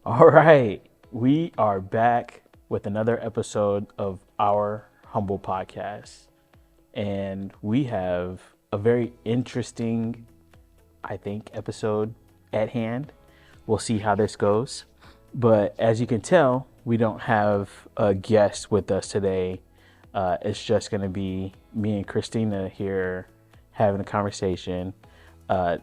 All right, we are back with another episode of our humble podcast, and we have a very interesting, I think, episode at hand. We'll see how this goes, but as you can tell, we don't have a guest with us today. It's just going to be me and Christina here having a conversation. Uh,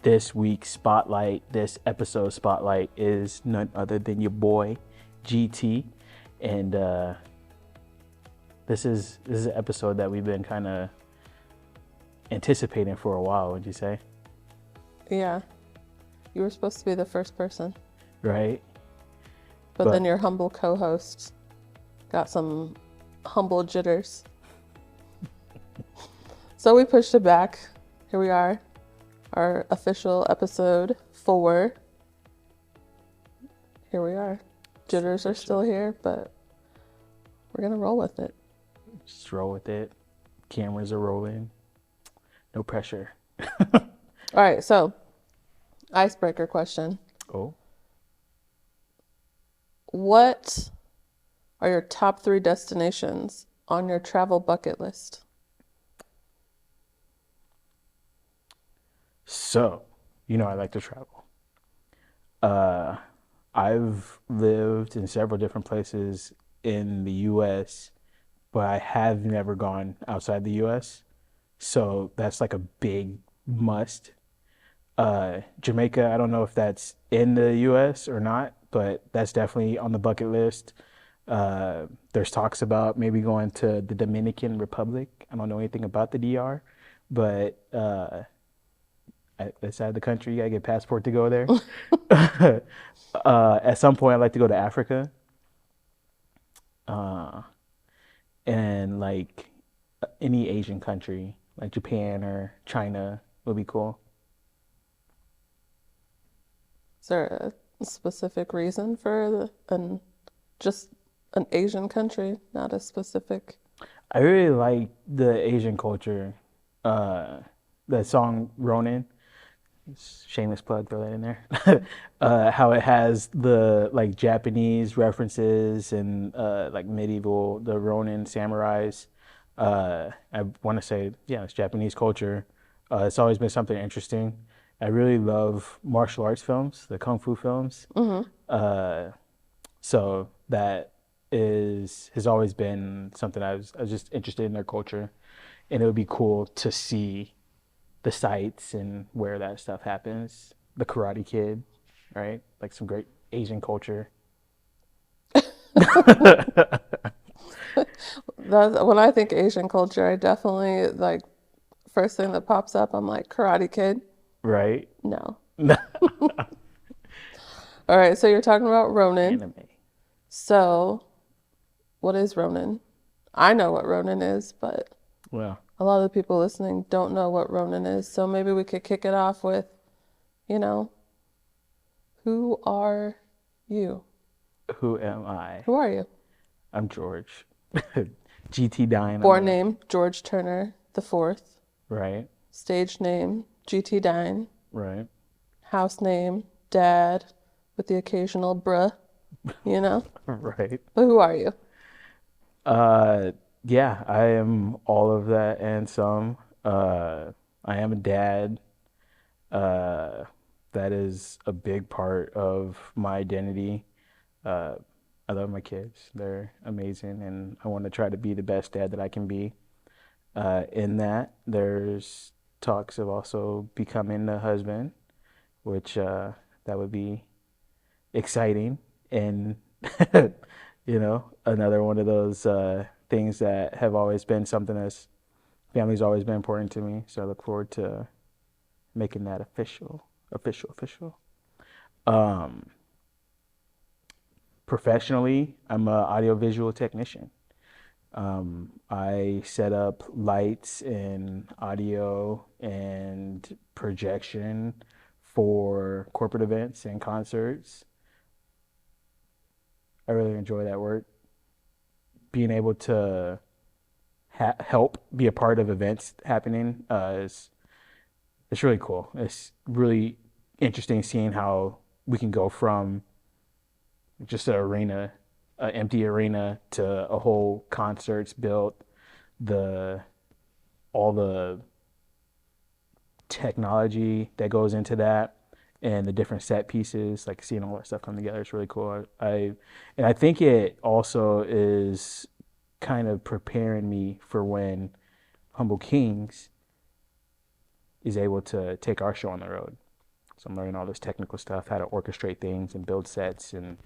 this week's spotlight, this episode spotlight, is none other than your boy GT, and this is an episode that we've been kind of anticipating for a while. Would you say? Yeah, you were supposed to be the first person, Right. but then your humble co-host got some humble jitters. So we pushed it back. Here we are, our official episode 4. Here we are. Jitters are still here, but we're gonna roll with it. Just roll with it. Cameras are rolling. No pressure. All right, so icebreaker question. Oh. What are your top 3 destinations on your travel bucket list? So, I like to travel. I've lived in several different places in the US, but I have never gone outside the US. So that's like a big must. Jamaica, I don't know if that's in the US or not, but that's definitely on the bucket list. There's talks about maybe going to the Dominican Republic. I don't know anything about the DR, but that side of the country, you gotta get a passport to go there. At some point, I'd like to go to Africa, uh, and like any Asian country, like Japan or China, would be cool. Is there a specific reason for just an Asian country, not a specific? I really like the Asian culture. The song Ronin, shameless plug, throw that in there. How it has the like Japanese references and like medieval, the Ronin samurais. I want to say, yeah, it's Japanese culture. It's always been something interesting. I really love martial arts films, the kung fu films. Uh, so that has always been something I was just interested in their culture, and it would be cool to see the sites and where that stuff happens. The Karate Kid, right? Like some great Asian culture. When I think Asian culture, I definitely like first thing that pops up, I'm like Karate Kid. Right? No. All right, so you're talking about Ronin. Anime. So, what is Ronin? I know what Ronin is, but Well, a lot of the people listening don't know what Ronin is. So maybe we could kick it off with, you know, who are you? who am I? Who are you? I'm George. GT Dine. Born name George Turner the Fourth. Right, Stage name GT Dine. right. House name Dad with the occasional bruh, you know? Right. But who are you? Yeah, I am all of that and some. I am a dad. Uh, that is a big part of my identity. Uh, I love my kids. They're amazing, and I want to try to be the best dad that I can be. In that, there's talks of also becoming a husband, which that would be exciting and another one of those things that have always been something that's family's always been important to me. So I look forward to making that official. Um, Professionally, I'm an audiovisual technician. I set up lights and audio and projection for corporate events and concerts. I really enjoy that work. Being able to help be a part of events happening is it's really cool. It's really interesting seeing how we can go from just an arena, an empty arena, to a whole concerts built, the all the technology that goes into that, and the different set pieces, like seeing all that stuff come together is really cool. And I think it also is kind of preparing me for when Humble Kings is able to take our show on the road. So I'm learning all this technical stuff, how to orchestrate things and build sets, and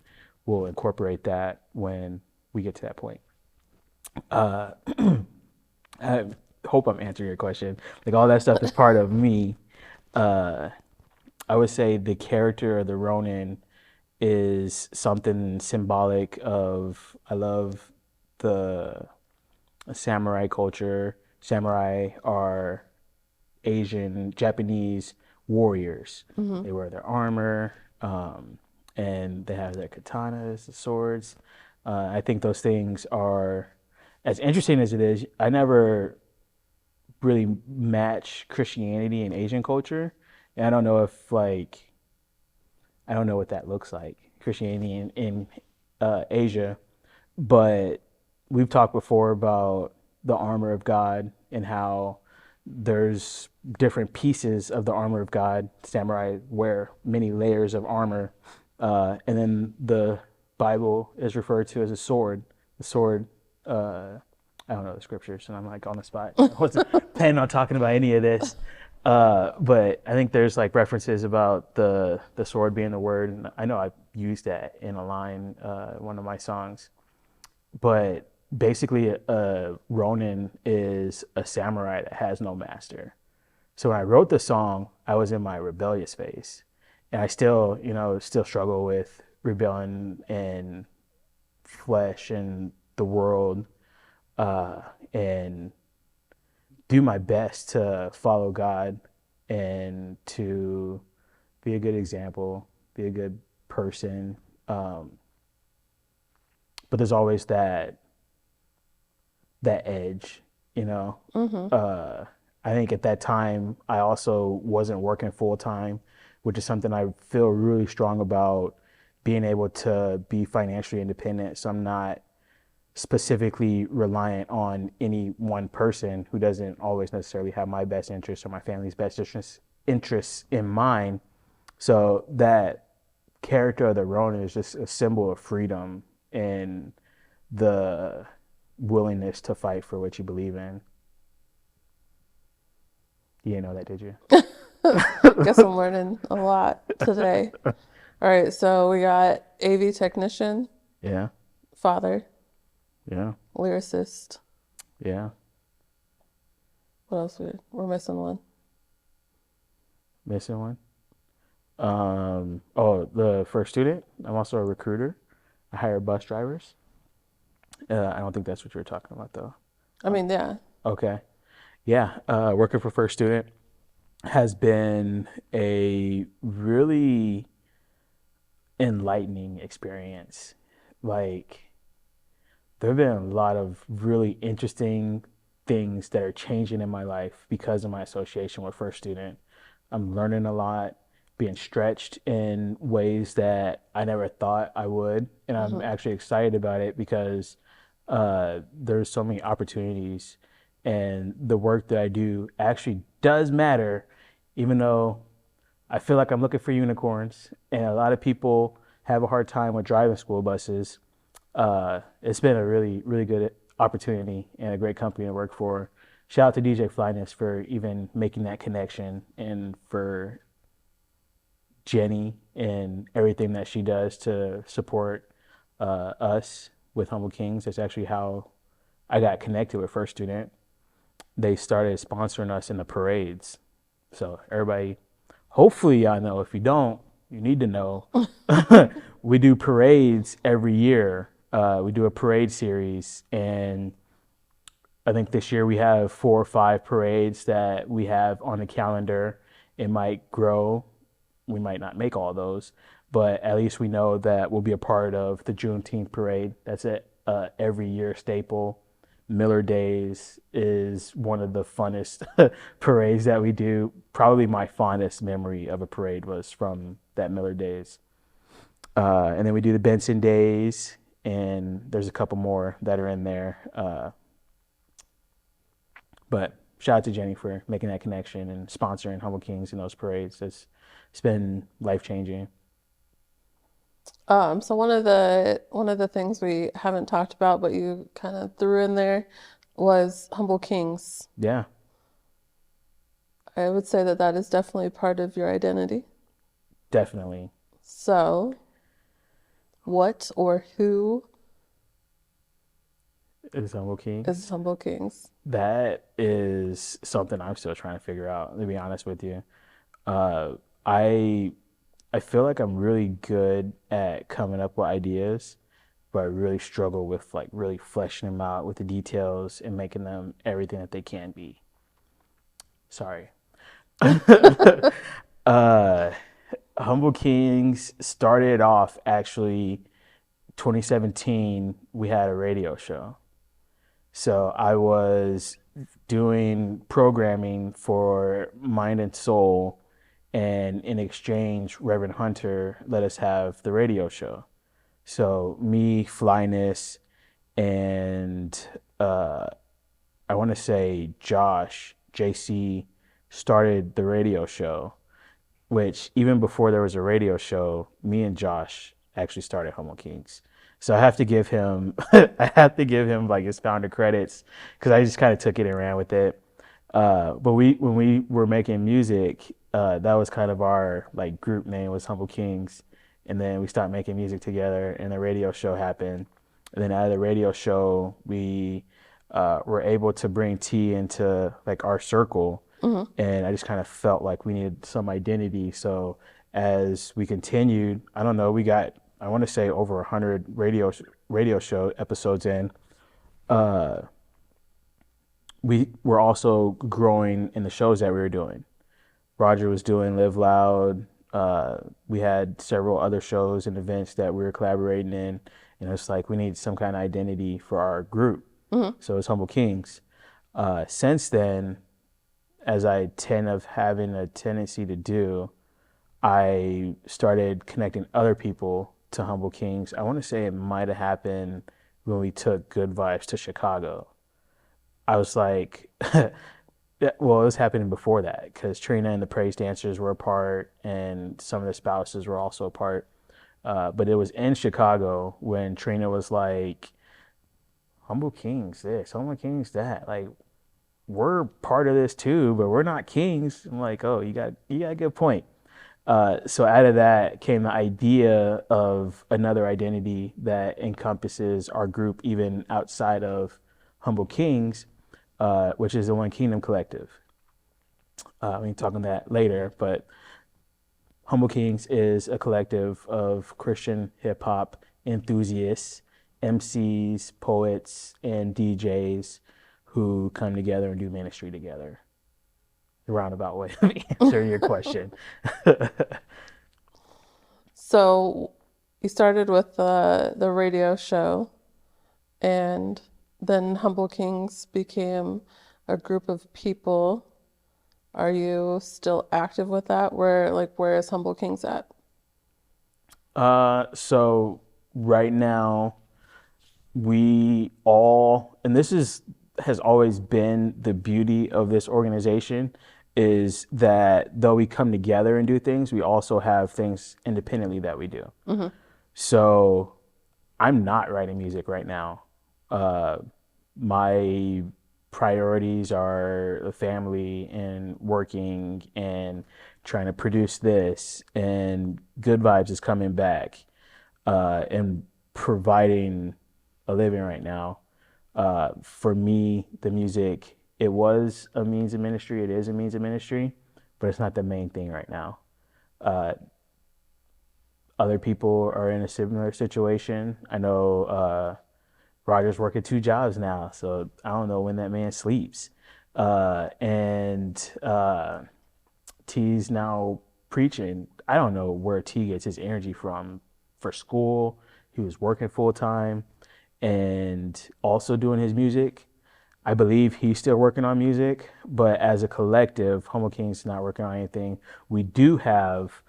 we'll incorporate that when we get to that point. Uh, I hope I'm answering your question. Like all that stuff is part of me. Uh, I would say the character of the Ronin is something symbolic of. I love the samurai culture. Samurai are Asian, Japanese warriors. Mm-hmm. They wear their armor, and they have their katanas, the swords. I think those things are, as interesting as it is, I never really match Christianity and Asian culture. And I don't know if, like, I don't know what that looks like, Christianity in Asia. But we've talked before about the armor of God and how there's different pieces of the armor of God. Samurai wear many layers of armor. And then the Bible is referred to as a sword. The sword, I don't know the scriptures, and I'm like on the spot. I wasn't planning on talking about any of this. But I think there's like references about the sword being the word. And I know I've used that in a line, one of my songs. But basically, a Ronin is a samurai that has no master. So when I wrote the song, I was in my rebellious phase, and I still, still struggle with rebellion and flesh and the world, and do my best to follow God and to be a good example, be a good person. But there's always that edge, you know. Mm-hmm. I think at that time I also wasn't working full time, which is something I feel really strong about, being able to be financially independent. So I'm not specifically reliant on any one person who doesn't always necessarily have my best interests or my family's best interests in mind. So that character of the Ronin is just a symbol of freedom and the willingness to fight for what you believe in. You didn't know that, did you? Guess I'm learning a lot today. All right, so we got AV technician, Yeah, father, yeah, lyricist. yeah. What else? We're missing one. Missing one. Oh, the first student. I'm also a recruiter. I hire bus drivers. I don't think that's what you were talking about, though. I mean, yeah. Okay. Yeah. Working for First Student has been a really enlightening experience. Like, there have been a lot of really interesting things that are changing in my life because of my association with First Student. I'm learning a lot, being stretched in ways that I never thought I would. And I'm Mm-hmm. actually excited about it because there's so many opportunities, and the work that I do actually does matter, even though I feel like I'm looking for unicorns, and a lot of people have a hard time with driving school buses. It's been a really, really good opportunity and a great company to work for. Shout out to DJ Flyness for even making that connection, and for Jenny and everything that she does to support us with Humble Kings. That's actually how I got connected with First Student. They started sponsoring us in the parades. So everybody, hopefully y'all know. If you don't, you need to know. We do parades every year. We do a parade series, and I think this year we have 4 or 5 parades that we have on the calendar. It might grow. We might not make all those, but at least we know that we'll be a part of the Juneteenth parade. That's it. Every year staple. Miller Days is one of the funnest parades that we do. Probably my fondest memory of a parade was from that Miller Days. And then we do the Benson Days, and there's a couple more that are in there. But shout out to Jenny for making that connection and sponsoring Humble Kings in those parades. It's been life changing. So one of the things we haven't talked about, but you kind of threw in there, was Humble Kings. Yeah, I would say that that is definitely part of your identity. definitely. So, what or who It's Humble is Kings. Humble Kings? That is something I'm still trying to figure out, to be honest with you. Uh, I I feel like I'm really good at coming up with ideas, but I really struggle with like really fleshing them out with the details and making them everything that they can be. Sorry. uh, Humble Kings started off actually 2017. We had a radio show. So I was doing programming for Mind and Soul, and in exchange, Reverend Hunter let us have the radio show. So me, Flyness, and uh, I want to say Josh, JC, started the radio show, which even before there was a radio show, me and Josh actually started Humble Kings. So I have to give him, I have to give him like his founder credits because I just kind of took it and ran with it. But when we were making music, that was kind of our like group name was Humble Kings, and then we started making music together, and the radio show happened, and then out of the radio show, we were able to bring T into like our circle, Hmm. and I just kind of felt like we needed some identity. So as we continued, I don't know, we got I want to say over 100 radio show episodes in. Uh, we were also growing in the shows that we were doing. Roger was doing Live Loud. We had several other shows and events that we were collaborating in, and it's like we need some kind of identity for our group. Hmm. So it's Humble Kings. Since then, as I tend of having a tendency to do, I started connecting other people to Humble Kings. I want to say it might have happened when we took Good Vibes to Chicago. I was like, well, it was happening before that because Trina and the Praise Dancers were a part, and some of the spouses were also a part. But it was in Chicago when Trina was like, "Humble Kings this, Humble Kings that." Like we're part of this too, but we're not kings. I'm like, oh, you got a good point. So out of that came the idea of another identity that encompasses our group even outside of Humble Kings, which is the One Kingdom Collective. We can talk on that later, but Humble Kings is a collective of Christian hip hop enthusiasts, MCs, poets, and DJs who come together and do ministry together. The roundabout way of answering your question. So, you started with the radio show, and then Humble Kings became a group of people. Are you still active with that? Where is Humble Kings at? So right now we all, and this is has always been the beauty of this organization, is that though we come together and do things, we also have things independently that we do. Hmm. So I'm not writing music right now. Uh, my priorities are the family and working and trying to produce this, and Good Vibes is coming back and providing a living right now. For me, the music, it was a means of ministry. It is a means of ministry, but it's not the main thing right now. Uh, Other people are in a similar situation. I know Roger's working two jobs now, so I don't know when that man sleeps. And T's now preaching. I don't know where T gets his energy from for school. He was working full time and also doing his music. I believe he's still working on music, but as a collective, Humble King's not working on anything. We do have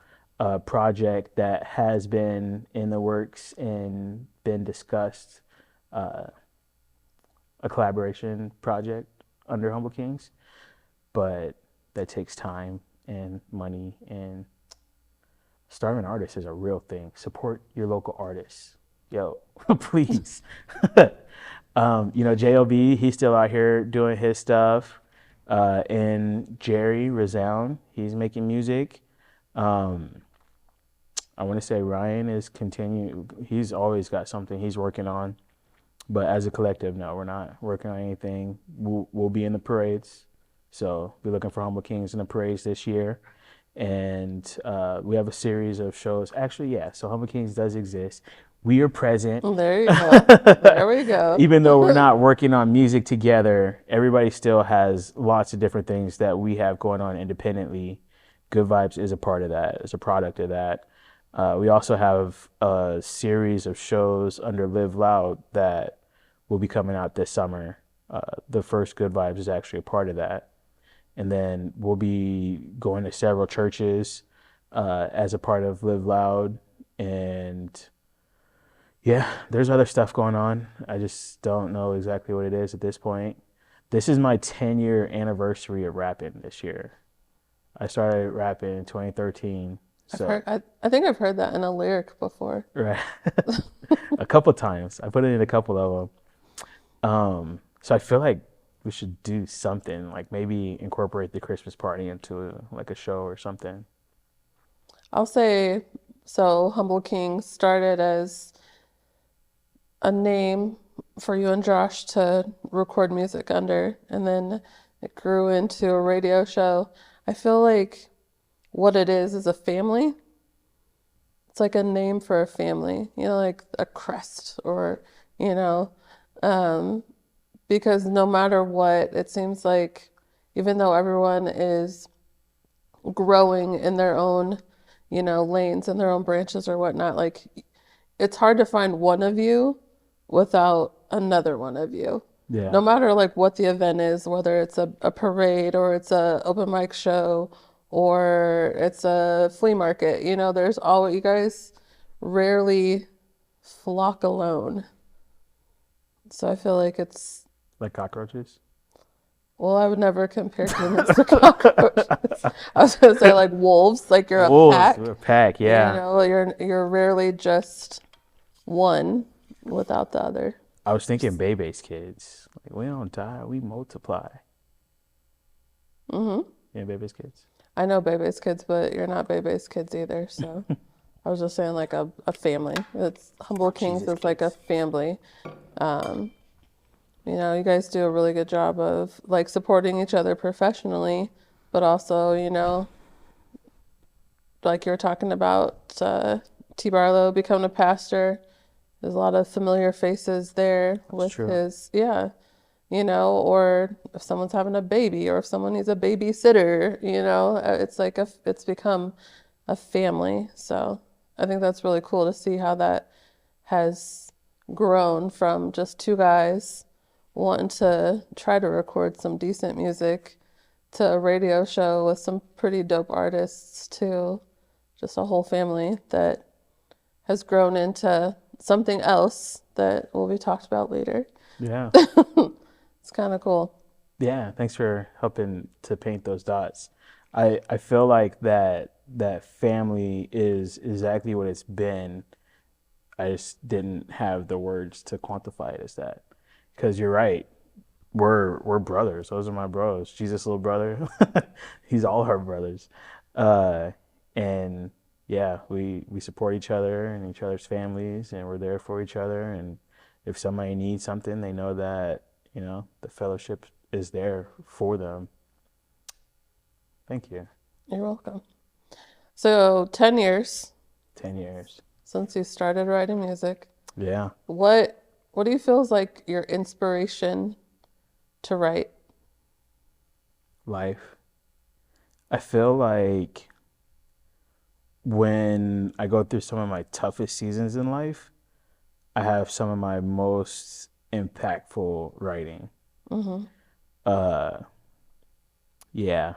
project that has been in the works and been discussed, uh, a collaboration project under Humble Kings, but that takes time and money, and starving artists is a real thing. Support your local artists. Yo, please. JLB, he's still out here doing his stuff. And Jerry Resound, he's making music. Um, I want to say Ryan is continuing. He's always got something he's working on. But as a collective, no, we're not working on anything. We'll be in the parades. So we're looking for Humble Kings in the parades this year. And we have a series of shows. Actually, yeah, so Humble Kings does exist. We are present. There you go. There we go. Even though we're not working on music together, everybody still has lots of different things that we have going on independently. Good Vibes is a part of that, is a product of that. We also have a series of shows under Live Loud that will be coming out this summer. The first Good Vibes is actually a part of that. And then we'll be going to several churches as a part of Live Loud. And yeah, there's other stuff going on. I just don't know exactly what it is at this point. This is my 10-year anniversary of rapping this year. I started rapping in 2013. So I think I've heard that in a lyric before. right, a couple times. I put it in a couple of them. So I feel like we should do something, like maybe incorporate the Christmas party into like a show or something. I'll say, so Humble King started as a name for you and Josh to record music under, and then it grew into a radio show. I feel like what it is a family. It's like a name for a family, like a crest or, you know, um, because no matter what, it seems like even though everyone is growing in their own, lanes and their own branches or whatnot, like it's hard to find one of you without another one of you. Yeah. No matter like what the event is, whether it's a parade or it's a open mic show or it's a flea market, there's always, you guys rarely flock alone. So I feel like it's, Like cockroaches? well, I would never compare humans to cockroaches. I was gonna say like wolves, like you're a Wolves, pack. we're a pack, yeah. You're rarely just one without the other. I was thinking Bebe's kids. Like, we don't die, we multiply. Mm-hmm. Yeah, Bebe's kids. I know Bebe's kids, but you're not Bebe's kids either. So I was just saying like a family. It's Humble Kings is like a family. You guys do a really good job of like supporting each other professionally, but also, like you were talking about T. Barlow becoming a pastor. There's a lot of familiar faces there with his, or if someone's having a baby or if someone needs a babysitter, it's become a family. So I think that's really cool to see how that has grown from just two guys wanting to try to record some decent music to a radio show with some pretty dope artists to just a whole family that has grown into something else that will be talked about later. Yeah. It's kind of cool. Yeah, thanks for helping to paint those dots. I feel like that family is exactly what it's been. I just didn't have the words to quantify it as that. Because you're right. We're brothers. Those are my bros. Jesus' little brother. He's all our brothers. And yeah, we support each other and each other's families, and we're there for each other. And if somebody needs something, they know that, the fellowship is there for them. Thank you. You're welcome. So 10 years 10 years. since you started writing music. Yeah. What do you feel is like your inspiration to write? Life. I feel like when I go through some of my toughest seasons in life, I have some of my most impactful writing. Mm-hmm. Uh, Yeah.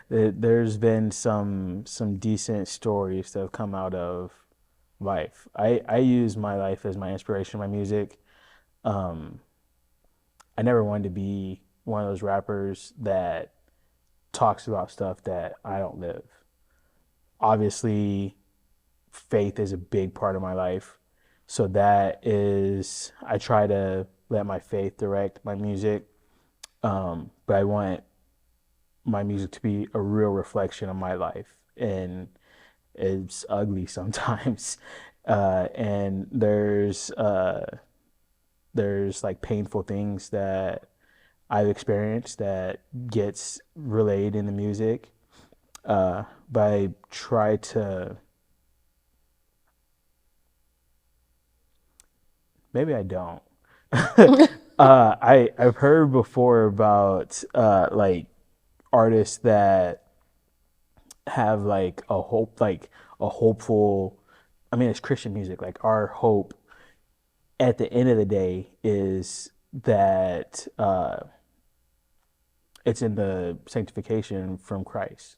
There's been some decent stories that have come out of life. I use my life as my inspiration, my music. Um, I never wanted to be one of those rappers that talks about stuff that I don't live. Obviously, faith is a big part of my life. So that is, I try to let my faith direct my music. But I want my music to be a real reflection of my life. And it's ugly sometimes. And there's like painful things that I've experienced that gets relayed in the music. But I try to, maybe I don't. I've heard before about like artists that have like a hope, like a hopeful. I mean, it's Christian music. Like our hope at the end of the day is that it's in the sanctification from Christ,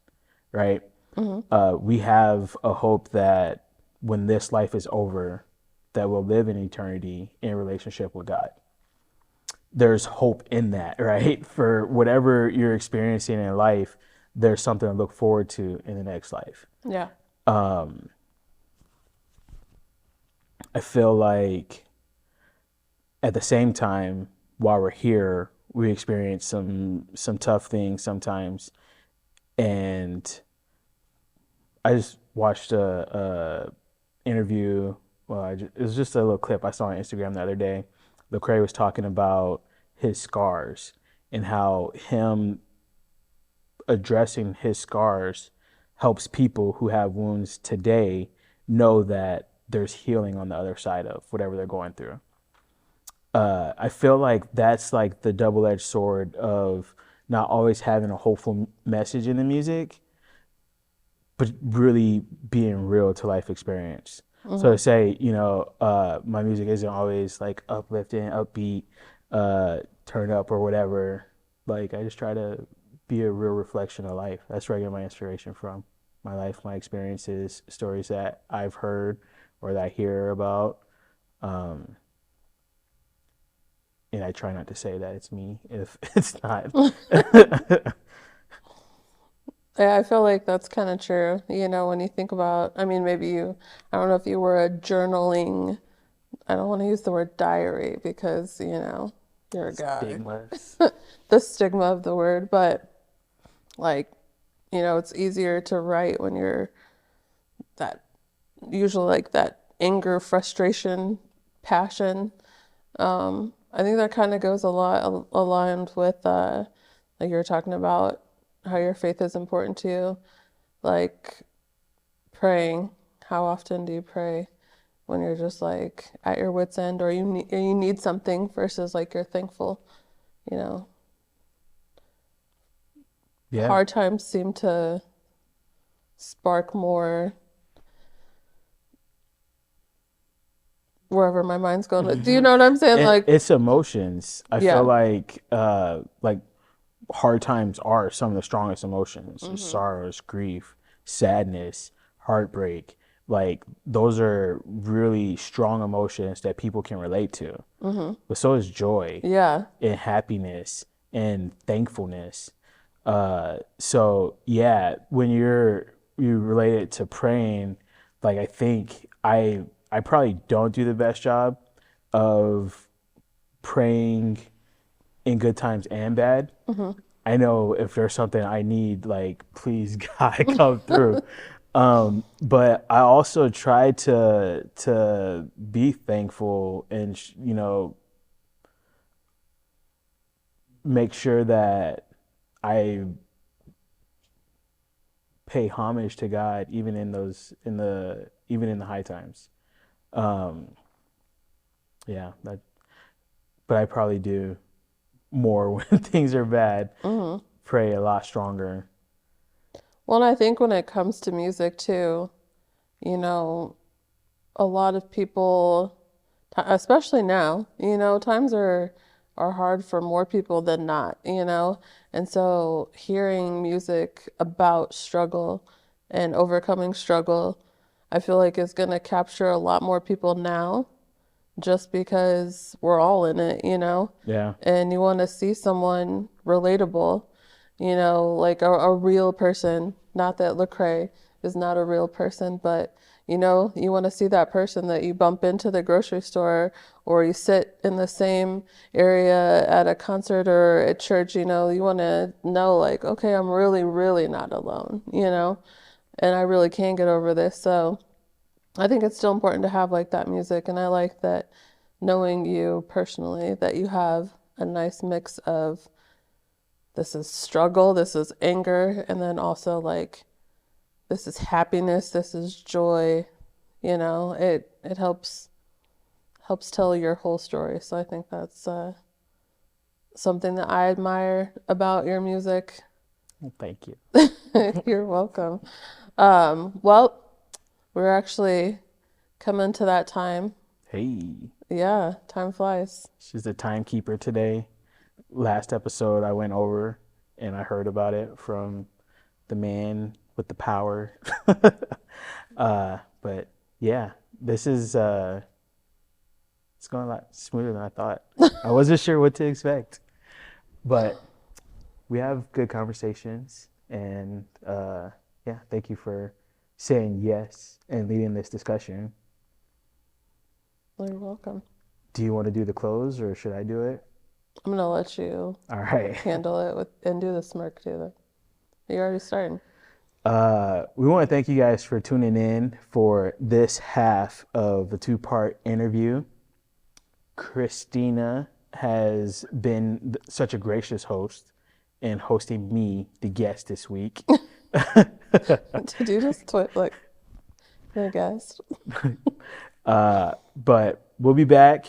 right? Hmm. We have a hope that when this life is over, that we'll live in eternity in relationship with God. There's hope in that, right? For whatever you're experiencing in life, there's something to look forward to in the next life. Yeah. Um, I feel like at the same time, while we're here, we experience some tough things sometimes. And I just watched a interview. Well, it was just a little clip I saw on Instagram the other day. Lecrae was talking about his scars and how him addressing his scars helps people who have wounds today know that there's healing on the other side of whatever they're going through. I feel like that's like the double-edged sword of not always having a hopeful message in the music, but really being real to life experience. So Hmm. to say, my music isn't always like uplifting, upbeat, turn up or whatever. Like I just try to be a real reflection of life. That's where I get my inspiration from. My life, my experiences, stories that I've heard or that I hear about. Um, and I try not to say that it's me if it's not. Yeah, I feel like that's kind of true. When you think about, I mean, maybe I don't know if you were a journaling, I don't want to use the word diary because, you're a guy. Stigmas. The stigma of the word, but like, it's easier to write when you're that, usually like that anger, frustration, passion. I think that kind of goes a lot aligned with, like you were talking about how your faith is important to you. Like praying. How often do you pray when you're just like at your wit's end or you need something versus like you're thankful, you know? Yeah. Hard times seem to spark more wherever my mind's going. Do you know what I'm saying? Like, It's emotions. I feel yeah. like hard times are some of the strongest emotions. Hmm. Sorrows, grief, sadness, heartbreak. Like those are really strong emotions that people can relate to. Hmm. But so is joy Yeah. and happiness and thankfulness. So yeah, when you relate it to praying, like I think I probably don't do the best job of praying in good times and bad. Hmm. I know if there's something I need, like please God come through. But I also try to be thankful and make sure that I pay homage to God even in the high times. Um, yeah, but I probably do more when things are bad. Hmm. Pray a lot stronger. Well, and I think when it comes to music too, you know, a lot of people, especially now, times are are hard for more people than not, you know? And so hearing music about struggle and overcoming struggle, I feel like is going to capture a lot more people now just because we're all in it, you know? Yeah. And you want to see someone relatable, you know, like a real person. Not that Lecrae is not a real person, but you know, you want to see that person that you bump into the grocery store or you sit in the same area at a concert or at church, you know, you want to know like, okay, I'm really, really not alone, you know, and I really can get over this. So I think it's still important to have like that music. And I like that knowing you personally, that you have a nice mix of this is struggle, this is anger, and then also like this is happiness, this is joy. You know, it helps tell your whole story. So I think that's something that I admire about your music. Well, thank you. You're welcome. Well, we're actually coming to that time. Hey, Yeah, time flies. she's the timekeeper today. Last episode I went over and I heard about it from the man with the power. But yeah, this is it's going a lot smoother than I thought. I wasn't sure what to expect, but we have good conversations, and yeah, thank you for saying yes and leading this discussion. You're welcome. Do you want to do the close or should I do it? I'm gonna let you All right. handle it with and do the smirk too. Though. You're already starting. We want to thank you guys for tuning in for this half of the two-part interview. Christina has been such a gracious host in hosting me, the guest, this week. Did you just like the guest? But we'll be back.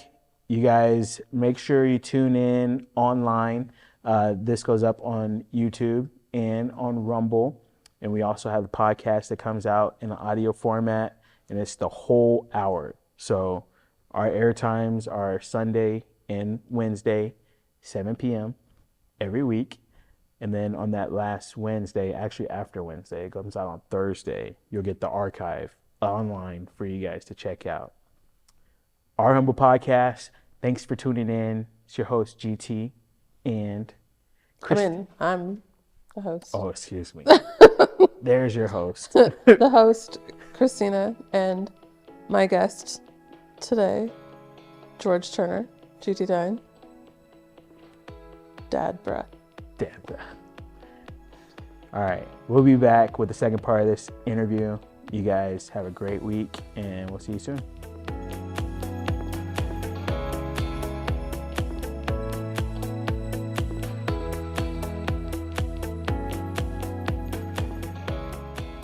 You guys make sure you tune in online. This goes up on YouTube and on Rumble. And we also have the podcast that comes out in an audio format, and it's the whole hour. So our air times are Sunday and Wednesday, 7 p.m. every week. And then on that last Wednesday, actually after Wednesday, it comes out on Thursday, you'll get the archive online for you guys to check out. Our Humble Podcast, thanks for tuning in. It's your host, GT, and I'm the host. Oh, excuse me. There's your host. The host, Christina, and my guest today, George Turner, GT Dine. Dad breath. Damn that. All right. We'll be back with the second part of this interview. You guys have a great week, and we'll see you soon.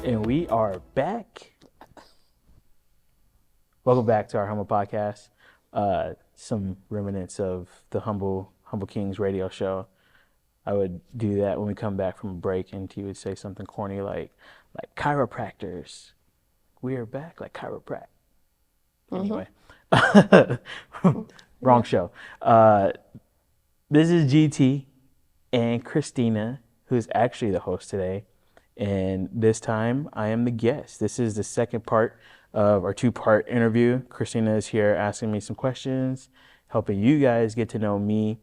And we are back. Welcome back to our Humble Podcast. Some remnants of the Humble Kingz radio show. I would do that when we come back from a break, and he would say something corny like chiropractors. We are back, like chiropract. Anyway, wrong show. This is GT and Christina, who's actually the host today. And this time I am the guest. This is the second part of our two-part interview. Christina is here asking me some questions, helping you guys get to know me.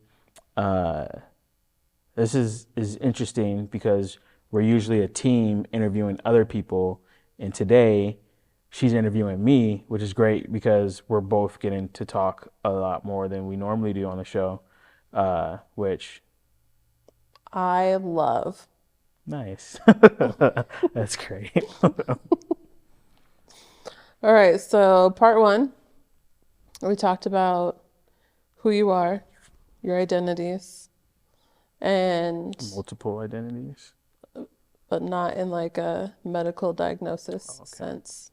This is interesting because we're usually a team interviewing other people. And today she's interviewing me, which is great because we're both getting to talk a lot more than we normally do on the show, which I love. Nice. That's great. All right, so part one, we talked about who you are, your identities, and Multiple identities. but not in like a medical diagnosis sense.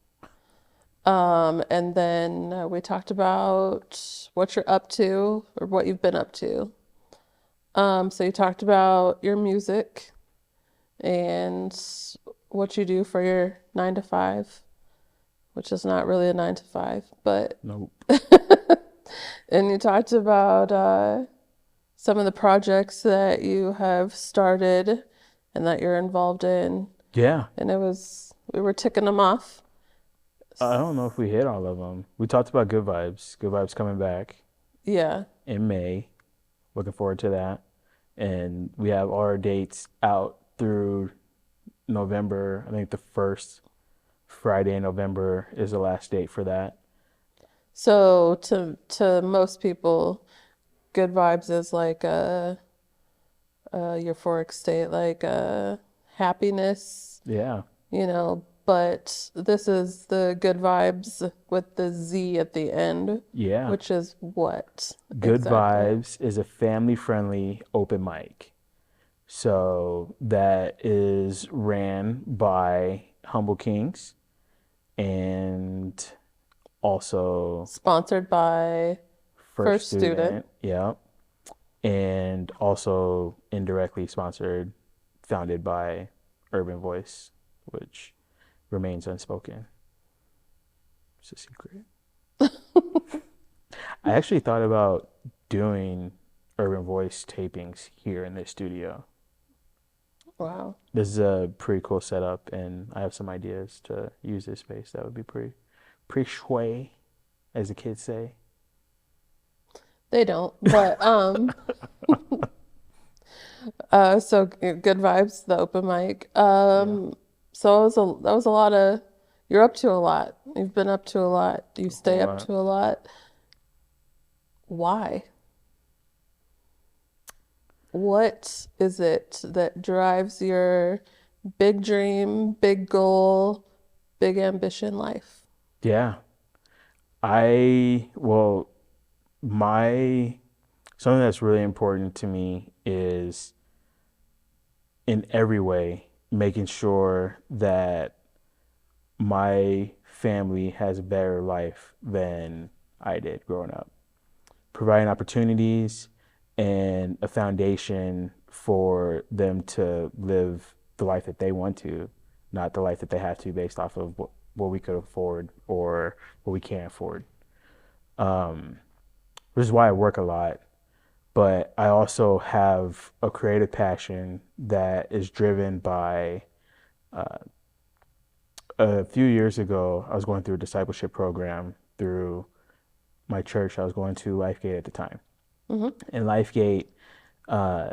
And then we talked about what you're up to or what you've been up to. So you talked about your music and what you do for your 9 to 5, which is not really a 9 to 5, but Nope. and you talked about some of the projects that you have started and that you're involved in. Yeah. And we were ticking them off. I don't know if we hit all of them. We talked about Good Vibes. Good Vibes coming back Yeah. in May. Looking forward to that. And we have all our dates out through November. I think the first Friday in November is the last date for that. So to most people, good vibes is like a euphoric state, like happiness, Yeah. but this is the good vibes with the Z at the end, Yeah. which is what Good exactly? Vibes is a family friendly open mic. So that is ran by Humble Kingz and also Sponsored by First First Student. Student. Yeah. And also indirectly sponsored, founded by Urban Voice, which remains unspoken. It's a secret. I actually thought about doing Urban Voice tapings here in this studio. Wow. This is a pretty cool setup, and I have some ideas to use this space. That would be pretty sway, as the kids say. They don't, but so good vibes, the open mic. Yeah, So that was a lot of, you're up to a lot. You've been up to a lot. You a whole stay up lot. to a lot. Why? What is it that drives your big dream, big goal, big ambition life? Yeah, well, my something that's really important to me is in every way making sure that my family has a better life than I did growing up. Providing opportunities and a foundation for them to live the life that they want to, not the life that they have to based off of what we could afford or what we can't afford. Um, which is why I work a lot. But I also have a creative passion that is driven by a few years ago, I was going through a discipleship program through my church. I was going to LifeGate at the time. Hmm. And LifeGate, uh,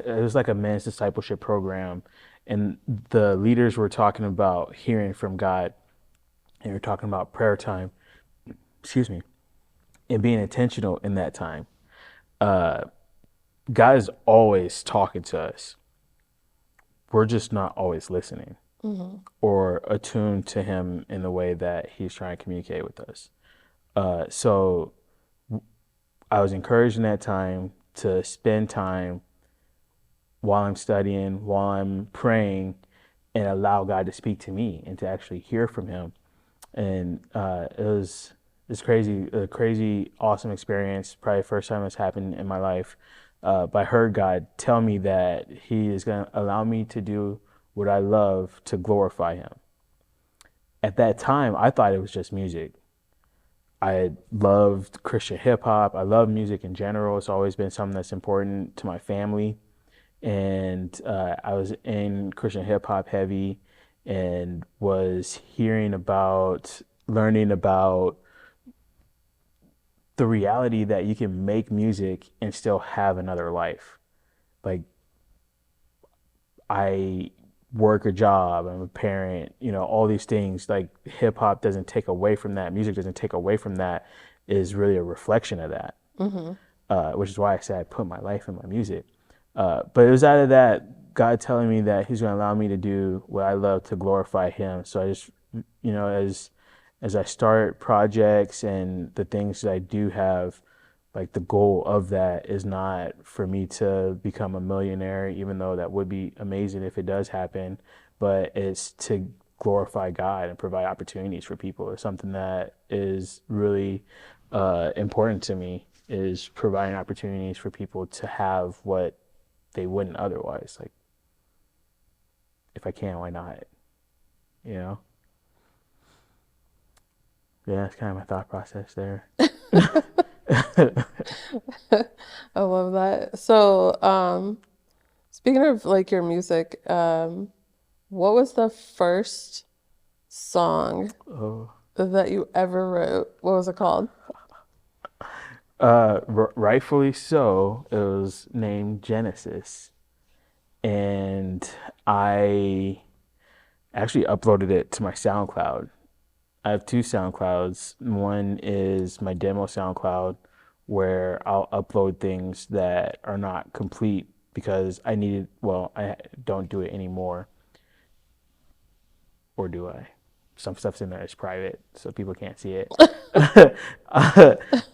it was like a men's discipleship program. And the leaders were talking about hearing from God. And we were talking about prayer time, excuse me, and being intentional in that time. Uh, God is always talking to us. We're just not always listening Hmm. or attuned to Him in the way that He's trying to communicate with us. So I was encouraged in that time to spend time while I'm studying, while I'm praying, and allow God to speak to me and to actually hear from Him. And it was a crazy, awesome experience. Probably the first time it's happened in my life. But I heard God tell me that He is going to allow me to do what I love to glorify Him. At that time, I thought it was just music. I loved Christian hip hop. I love music in general. It's always been something that's important to my family. And I was in Christian hip hop heavy and was learning about the reality that you can make music and still have another life. Like, I work a job, I'm a parent, all these things. Like, hip hop doesn't take away from that, music doesn't take away from that, is really a reflection of that, Hmm. which is why I say I put my life in my music. But it was out of that, God telling me that He's going to allow me to do what I love to glorify Him. So I just, as I start projects and the things that I do have, like the goal of that is not for me to become a millionaire, even though that would be amazing if it does happen, but it's to glorify God and provide opportunities for people. It's something that is really important to me, is providing opportunities for people to have what they wouldn't otherwise. Like, if I can, why not? You know? Yeah, that's kind of my thought process there. I love that. So, speaking of like your music, what was the first song Oh. that you ever wrote? What was it called? Rightfully so, it was named Genesis. And I actually uploaded it to my SoundCloud. I have two SoundClouds. One is my demo SoundCloud, where I'll upload things that are not complete because I needed, well, I don't do it anymore. Or do I? Some stuff's in there is private, so people can't see it.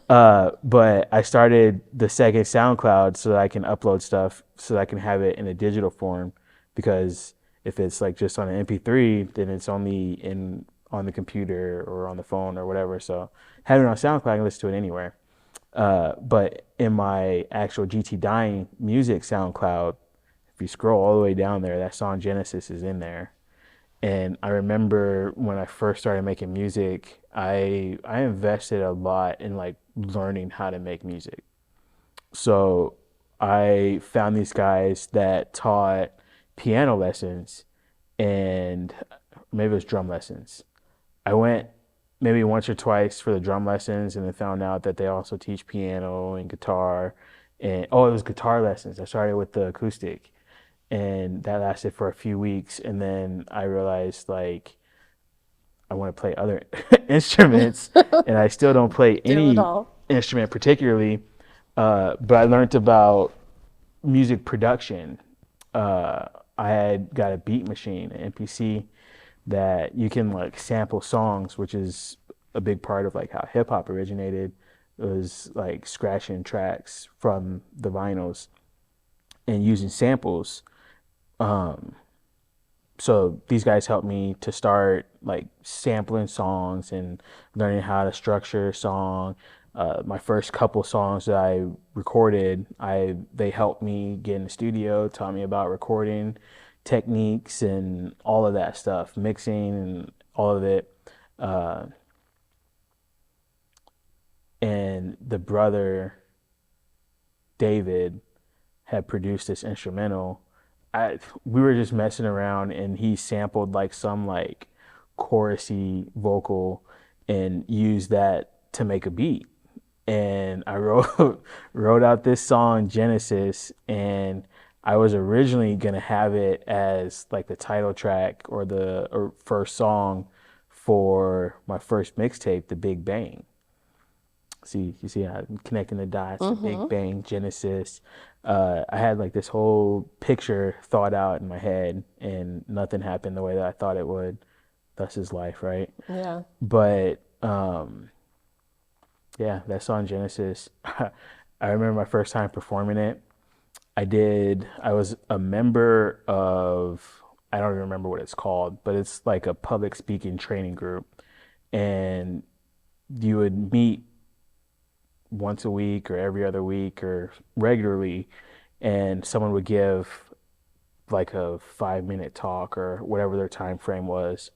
But I started the second SoundCloud so that I can upload stuff, so that I can have it in a digital form. Because if it's like just on an MP3, then it's only in on the computer or on the phone or whatever. So having it on SoundCloud, I can listen to it anywhere. But in my actual GT Dying music SoundCloud, if you scroll all the way down there, that song Genesis is in there. And I remember when I first started making music, I invested a lot in like learning how to make music. So I found these guys that taught piano lessons and maybe it was drum lessons. I went maybe once or twice for the drum lessons and then found out that they also teach piano and guitar. And oh, it was guitar lessons. I started with the acoustic and that lasted for a few weeks. And then I realized like I want to play other instruments, and I still don't play Do it any all. instrument particularly. But I learned about music production. I had got a beat machine, an MPC, that you can like sample songs, which is a big part of like how hip hop originated. It was like scratching tracks from the vinyls and using samples. Um, so these guys helped me to start like sampling songs and learning how to structure a song. My first couple songs that I recorded, I they helped me get in the studio, taught me about recording techniques and all of that stuff, mixing and all of it. Uh, and the brother David had produced this instrumental. We were just messing around and he sampled like some like chorusy vocal and used that to make a beat. And I wrote wrote out this song Genesis, and I was originally gonna have it as like the title track or the or first song for my first mixtape, The Big Bang. See, you see how I'm connecting the dots, the Big Mm-hmm. Bang, Genesis. I had like this whole picture thought out in my head, and nothing happened the way that I thought it would. Thus is life, right? Yeah. But yeah, that song Genesis. I remember my first time performing it. I was a member of, I don't even remember what it's called, but it's like a public speaking training group. And you would meet once a week or every other week or regularly, and someone would give like a 5 minute talk or whatever their time frame was.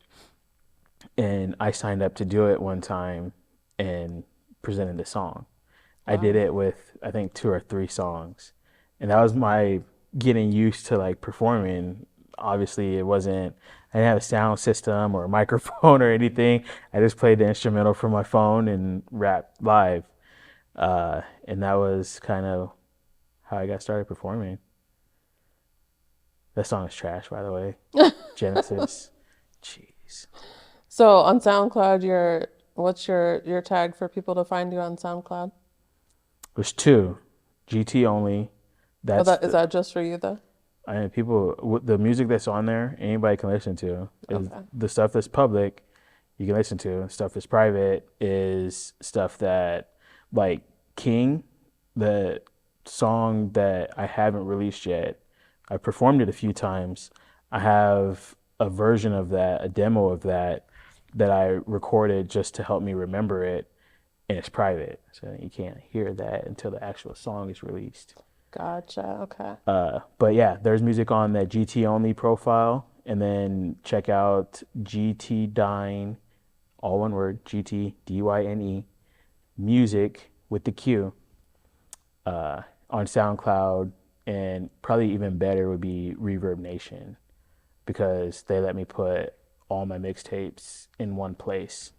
And I signed up to do it one time and presented the song. I did Wow. it with I think two or three songs, and that was my getting used to like performing. Obviously, it wasn't. I didn't have a sound system or a microphone or anything. I just played the instrumental from my phone and rapped live, and that was kind of how I got started performing. That song is trash, by the way. Genesis. Jeez. So on SoundCloud, what's your tag for people to find you on SoundCloud? There's two. GT only. Oh, That's that is the that just for you though? I mean, people, the music that's on there, anybody can listen to. Is Okay. the stuff that's public, you can listen to. Stuff that's private is stuff that, like King, the song that I haven't released yet. I performed it a few times. I have a version of that, a demo of that, that I recorded just to help me remember it, and it's private, so you can't hear that until the actual song is released. Gotcha. Okay. But yeah, there's music on that GT only profile, and then check out GT Dyne, all one word, GT Dyne music with the Q on SoundCloud, and probably even better would be Reverb Nation because they let me put all my mixtapes in one place,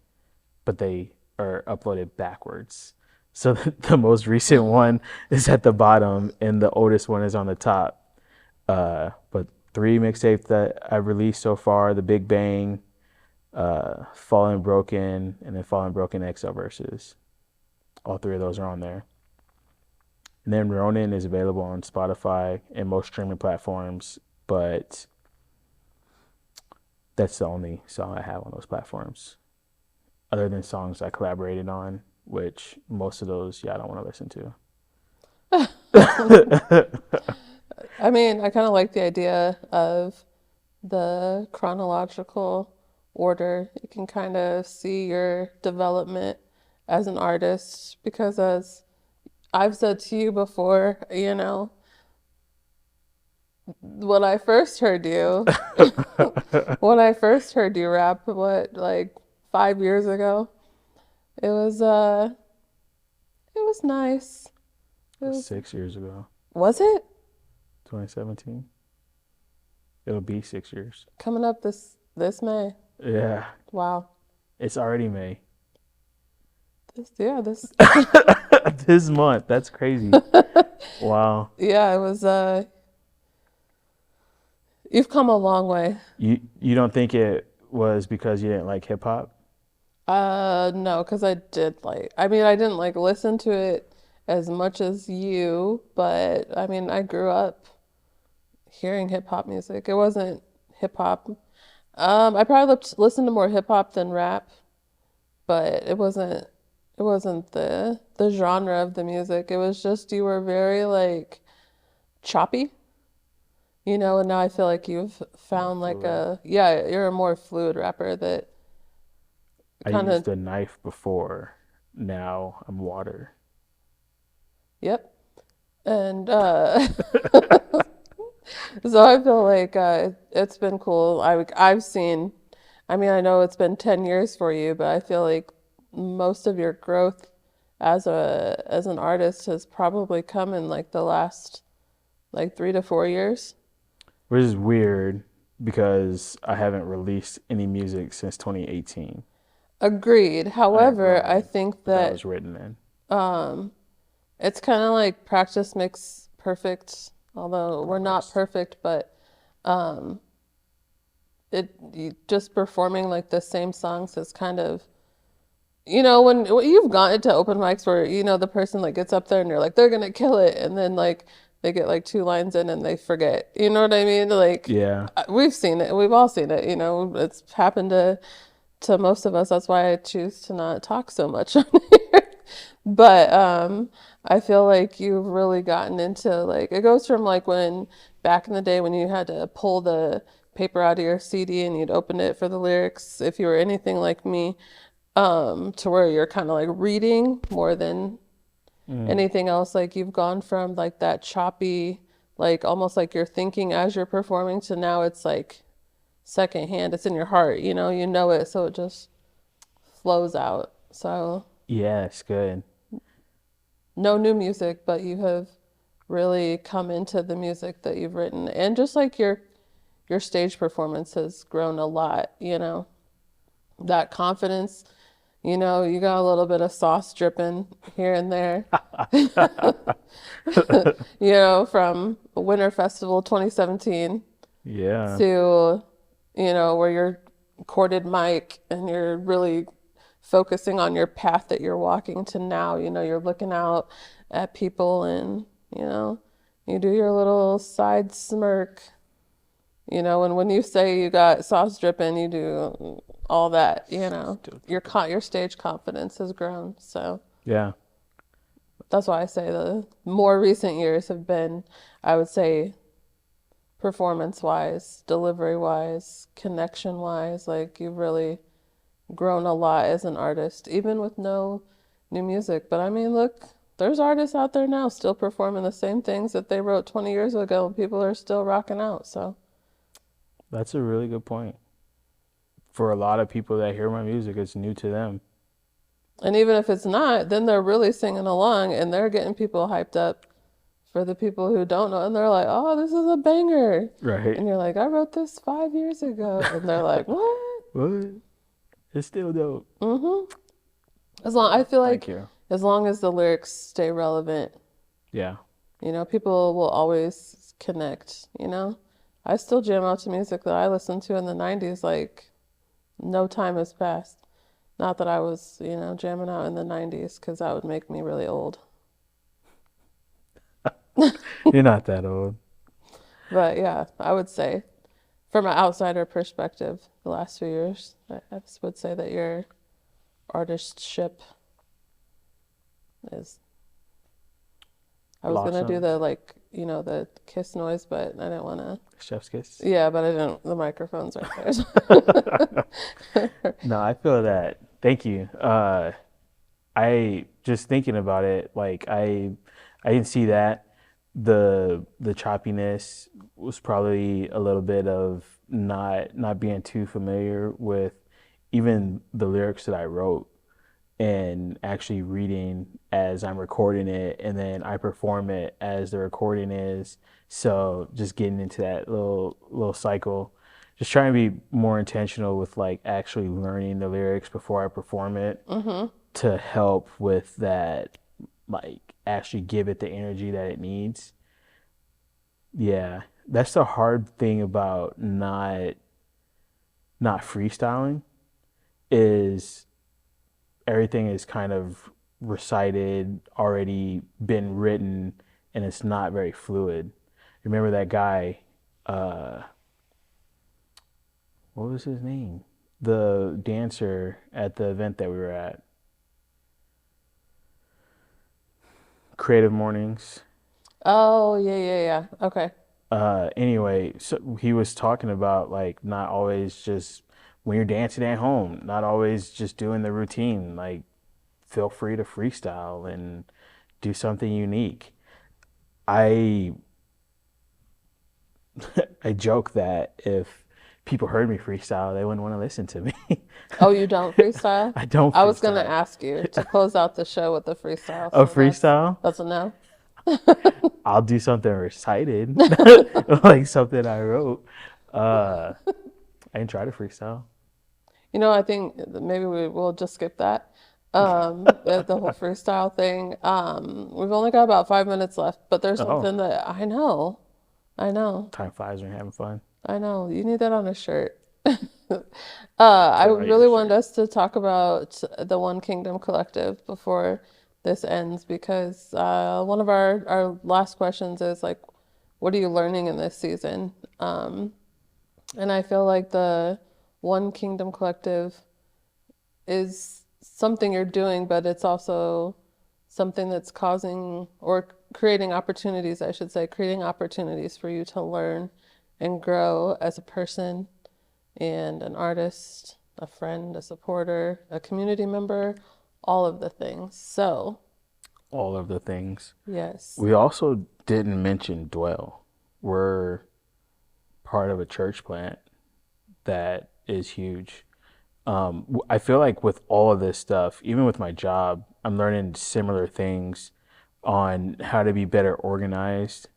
but they are uploaded backwards. So the most recent one is at the bottom and the oldest one is on the top. But three mixtapes that I've released so far: The Big Bang, Fallen Broken, and then Fallen Broken XL Verses. All three of those are on there. And then Ronin is available on Spotify and most streaming platforms, but that's the only song I have on those platforms, other than songs I collaborated on, which most of those, I don't want to listen to. I mean, I kind of like the idea of the chronological order. You can kind of see your development as an artist because, as I've said to you before, when I first heard you, when I first heard you rap, like 5 years ago, it was it was nice. It was 6 years ago, Was it 2017. It'll be 6 years. coming up this May? Yeah, Wow. it's already May. This This month. That's crazy. Wow. yeah, it was you've come a long way. You don't think it was because you didn't like hip hop? No, because I mean, I didn't like listen to it as much as you, but I mean, I grew up hearing hip hop music. It wasn't hip hop. I probably listened to more hip hop than rap, but it wasn't the genre of the music. It was just you were very like choppy, and now I feel like you've More found like fluid. you're a more fluid rapper that I kind used of, a knife before. Now I'm water. yep. And so I feel like it's been cool. I've seen, I mean, I know it's been 10 years for you, but I feel like most of your growth as an artist has probably come in like the last like 3 to 4 years. Which is weird because I haven't released any music since 2018. Agreed. I ain't However, I lying, think but that that was written in. um, it's kind of like practice makes perfect, although Of we're not course. perfect, but um, just performing like the same songs is kind of, when you've gotten to open mics where, the person like gets up there and you're like, they're gonna kill it, and then like they get like two lines in and they forget. You know what I mean? Like Yeah. we've seen it, we've all seen it, it's happened to most of us. That's why I choose to not talk so much on here. But I feel like you've really gotten into like it goes from like when back in the day when you had to pull the paper out of your CD and you'd open it for the lyrics if you were anything like me, to where you're kind of like reading more than Mm. anything else. Like you've gone from like that choppy, like almost like you're thinking as you're performing to now it's like secondhand. It's in your heart, you know it, so it just flows out. So Yeah, it's good. no new music, but you have really come into the music that you've written, and just like your stage performance has grown a lot. That confidence. You got a little bit of sauce dripping here and there. From Winter Festival 2017 Yeah. to, where you're corded mic and you're really focusing on your path that you're walking to now. You're looking out at people and, you do your little side smirk, and when you say you got sauce dripping, you do all that, Still tripping. your stage confidence has grown. So Yeah. that's why I say the more recent years have been, I would say, performance wise, delivery wise, connection wise, like you've really grown a lot as an artist, even with no new music. But I mean, look, there's artists out there now still performing the same things that they wrote 20 years ago, and people are still rocking out. So, That's a really good point. For a lot of people that hear my music, it's new to them. And even if it's not, then they're really singing along and they're getting people hyped up for the people who don't know. And they're like, oh, this is a banger. Right. And you're like, I wrote this 5 years ago. And they're like, what? What? It's still dope. Mm-hmm. I feel Thank like you. as long as the lyrics stay relevant, Yeah. people will always connect, I still jam out to music that I listened to in the 90s, like no time has passed. Not that I was, jamming out in the 90s because that would make me really old. You're not that old. But yeah, I would say from an outsider perspective, the last few years, I just would say that your artistship is. I was gonna do Blossom. the the kiss noise, but I didn't want to. Chef's kiss. Yeah, but I didn't. The microphone's right there. No, I feel that. Thank you. I just thinking about it, like I didn't see that. The choppiness was probably a little bit of not being too familiar with even the lyrics that I wrote and actually reading as I'm recording it, and then I perform it as the recording is. So just getting into that little cycle, just trying to be more intentional with like actually learning the lyrics before I perform it Mm-hmm. to help with that, like actually give it the energy that it needs. Yeah, that's the hard thing about not freestyling is everything is kind of recited, already been written, and it's not very fluid. Remember that guy, uh, what was his name? The dancer at the event that we were at, Creative Mornings. Oh, yeah, yeah, yeah. Okay. Anyway, so he was talking about like not always just when you're dancing at home, not always just doing the routine. Like, feel free to freestyle and do something unique. I I joke that if people heard me freestyle, they wouldn't want to listen to me. Oh, you don't freestyle? I don't I was gonna freestyle. ask you to close out the show with the freestyle, A so freestyle? that's a no. I'll do something recited, like something I wrote. I didn't try to freestyle. I think maybe we will just skip that. The whole freestyle thing. We've only got about 5 minutes left, but there's Oh, something that I know. I know. time flies when you're having fun. I know. You need that on a shirt. I Put it on your really wanted shirt. us to talk about the One Kingdom Collective before this ends because one of our last questions is like, what are you learning in this season? And I feel like the One Kingdom Collective is something you're doing, but it's also something that's causing or creating opportunities, I should say, creating opportunities for you to learn and grow as a person and an artist, a friend, a supporter, a community member, all of the things. So, All of the things. yes. We also didn't mention Dwell. We're part of a church plant that is huge. I feel like with all of this stuff, even with my job, I'm learning similar things on how to be better organized,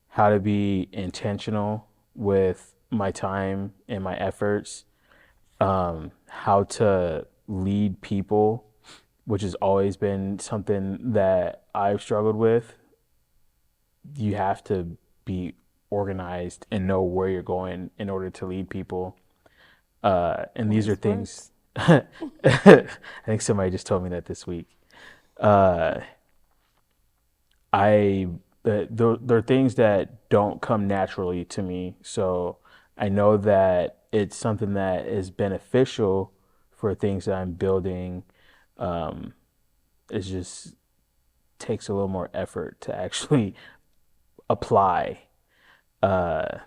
how to be intentional with my time and my efforts, how to lead people, which has always been something that I've struggled with. You have to be organized and know where you're going in order to lead people. And these are Wise things. words. I think somebody just told me that this week. Uh, I there are things that don't come naturally to me, so I know that it's something that is beneficial for things that I'm building. Um, it just takes a little more effort to actually apply. Uh,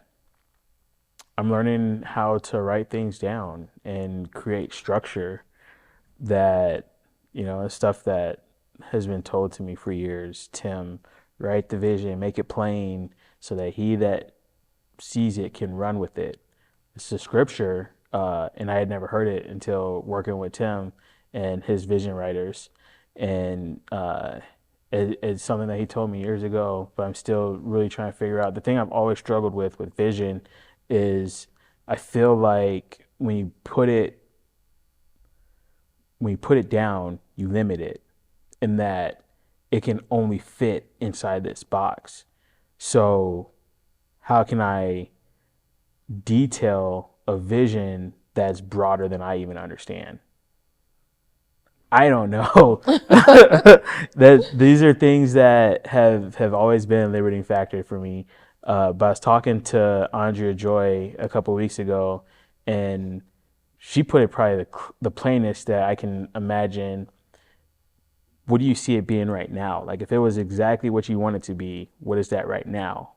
I'm learning how to write things down and create structure that, is stuff that has been told to me for years. Tim, write the vision, make it plain so that he that sees it can run with it. It's the scripture, and I had never heard it until working with Tim. and his vision writers, and it's something that he told me years ago, but I'm still really trying to figure out. The thing I've always struggled with vision is I feel like when you put it down, you limit it, in that it can only fit inside this box. So how can I detail a vision that's broader than I even understand? I don't know. That these are things that have always been a limiting factor for me. But I was talking to Andrea Joy a couple of weeks ago, and she put it probably the plainest that I can imagine. What do you see it being right now? Like, if it was exactly what you want it to be, what is that right now?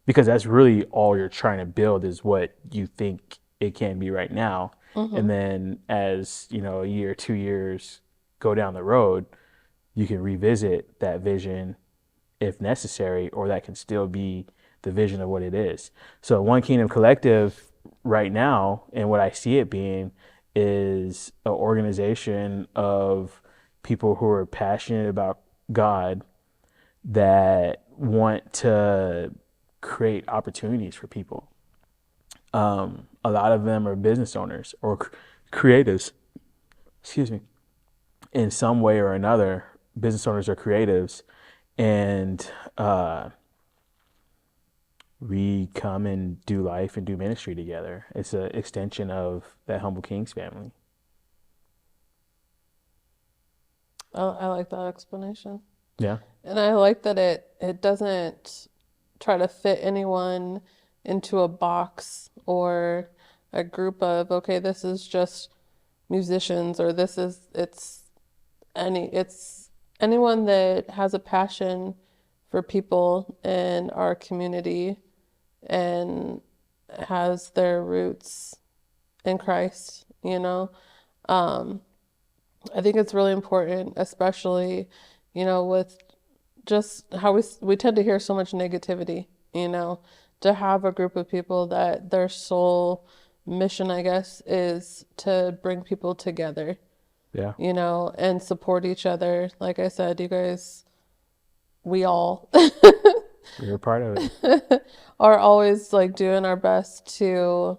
Because that's really all you're trying to build, is what you think it can be right now. Mm-hmm. And then as, a year, 2 years go down the road, you can revisit that vision if necessary, or that can still be the vision of what it is. So One Kingdom Collective right now, and what I see it being, is an organization of people who are passionate about God, that want to create opportunities for people. A lot of them are business owners or creatives, excuse me, in some way or another. Business owners or creatives, and we come and do life and do ministry together. It's an extension of that Humble Kingz family. I like that explanation. Yeah. And I like that it doesn't try to fit anyone into a box or a group of, okay, this is just musicians, or it's anyone that has a passion for people in our community and has their roots in Christ, you know. I think it's really important, especially, with just how we tend to hear so much negativity, to have a group of people that their sole mission, I guess, is to bring people together, Yeah. and support each other. Like I said, you guys, we all We're a part of it. are always like doing our best to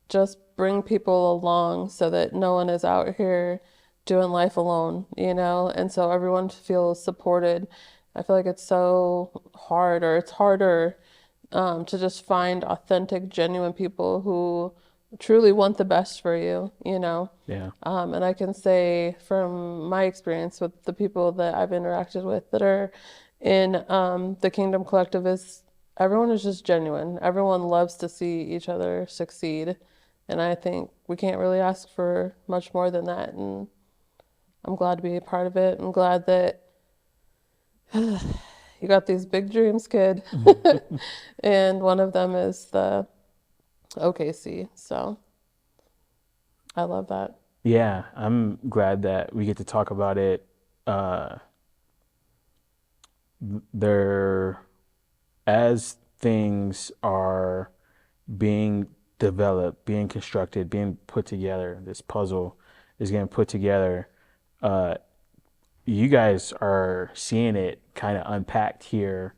just bring people along so that no one is out here doing life alone, and so everyone feels supported. I feel like it's so hard, or it's harder, to just find authentic, genuine people who truly want the best for you. Yeah. And I can say from my experience with the people that I've interacted with that are in the Kingdom Collective, is everyone is just genuine. Everyone loves to see each other succeed. And I think we can't really ask for much more than that. And I'm glad to be a part of it. I'm glad that you got these big dreams, kid. And one of them is the OKC. So I love that. Yeah, I'm glad that we get to talk about it. Uh, there, as things are being developed, being constructed, being put together, this puzzle is getting put together. Uh, you guys are seeing it kind of unpacked here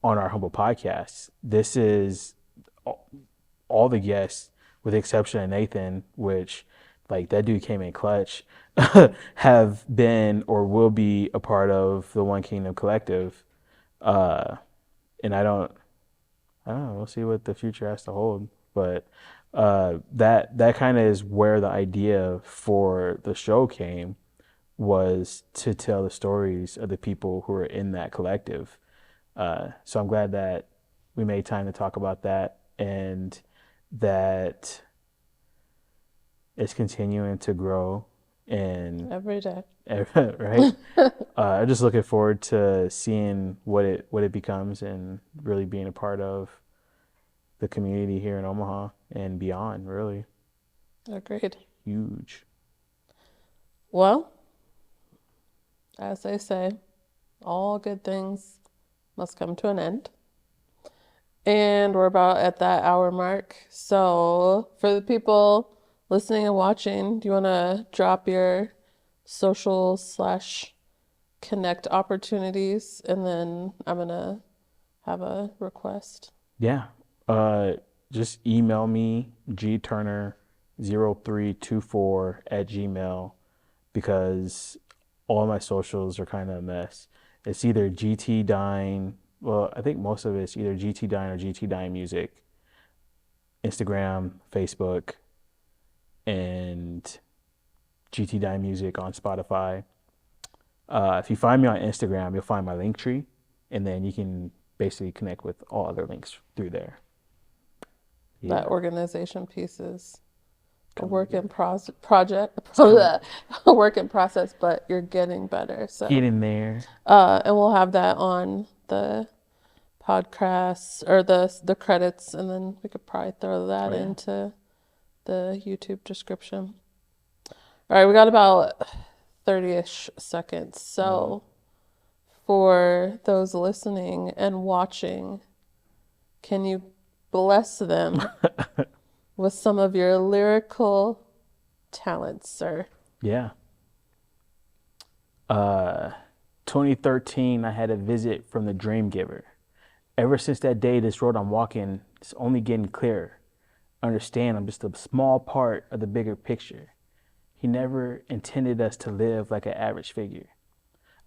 on our Humble podcast. This is all the guests, with the exception of Nathan, which, like, that dude came in clutch, have been or will be a part of the One Kingdom Collective. And I don't know. We'll see what the future has to hold. But that kind of is where the idea for the show came, was to tell the stories of the people who are in that collective. So I'm glad that we made time to talk about that, and that it's continuing to grow. And Every day. right, I'm just looking forward to seeing what it becomes, and really being a part of the community here in Omaha and beyond. Really Agreed. huge. Well, as they say, all good things must come to an end. And we're about at that hour mark. So for the people listening and watching, do you want to drop your social / connect opportunities? And then I'm going to have a request. Yeah. Just email me, gturner0324 @gmail, because all my socials are kind of a mess. It's either GT Dine, well, I think most of it's either GT Dine or GT Dine Music, Instagram, Facebook, and GT Dine Music on Spotify. If you find me on Instagram, you'll find my link tree, and then you can basically connect with all other links through there. Yeah. That organization piece is a Coming work in together. project, a work in process, but you're getting better. So, Get in there. and we'll have that on the podcasts or the credits, and then we could probably throw that Oh, yeah. into the YouTube description. All right, we got about 30-ish seconds. So, for those listening and watching, can you bless them with some of your lyrical talents, sir? Yeah. 2013, I had a visit from the dream giver. Ever since that day, this road I'm walking is only getting clearer. Understand, I'm just a small part of the bigger picture. He never intended us to live like an average figure.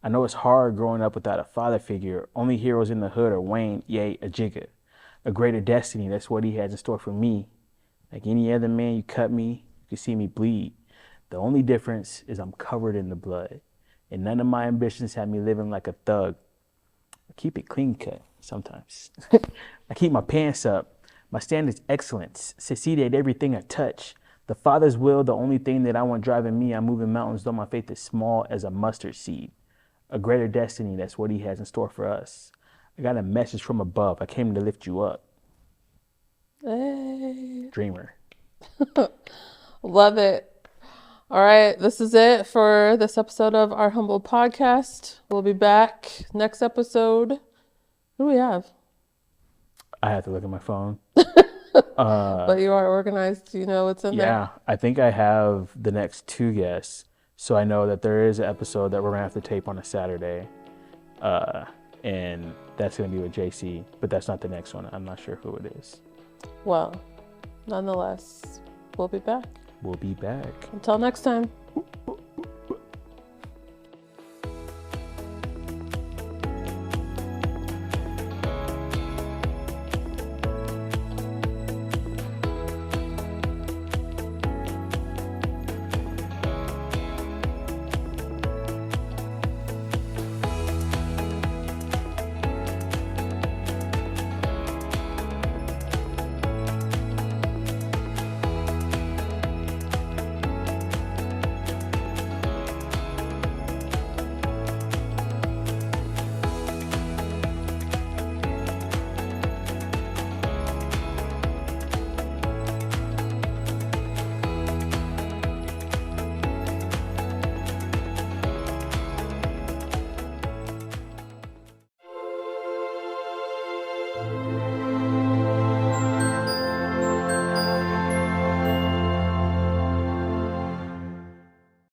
I know it's hard growing up without a father figure. Only heroes in the hood are Wayne, yay, a Jigga. A greater destiny, that's what he has in store for me. Like any other man, you cut me, you can see me bleed. The only difference is I'm covered in the blood. And none of my ambitions have me living like a thug. I keep it clean cut sometimes. I keep my pants up. My standard's excellence. Succeed at everything I touch. The Father's will, the only thing that I want driving me. I'm moving mountains, though my faith is small as a mustard seed. A greater destiny, that's what he has in store for us. I got a message from above. I came to lift you up. Hey. Dreamer. Love it. All right, this is it for this episode of Our Humble Podcast. We'll be back next episode. Who do we have? I have to look at my phone. But you are organized. You know what's in there? Yeah, I think I have the next 2 guests. So I know that there is an episode that we're going to have to tape on a Saturday. And that's going to be with JC. But that's not the next one. I'm not sure who it is. Well, nonetheless, we'll be back. We'll be back. Until next time.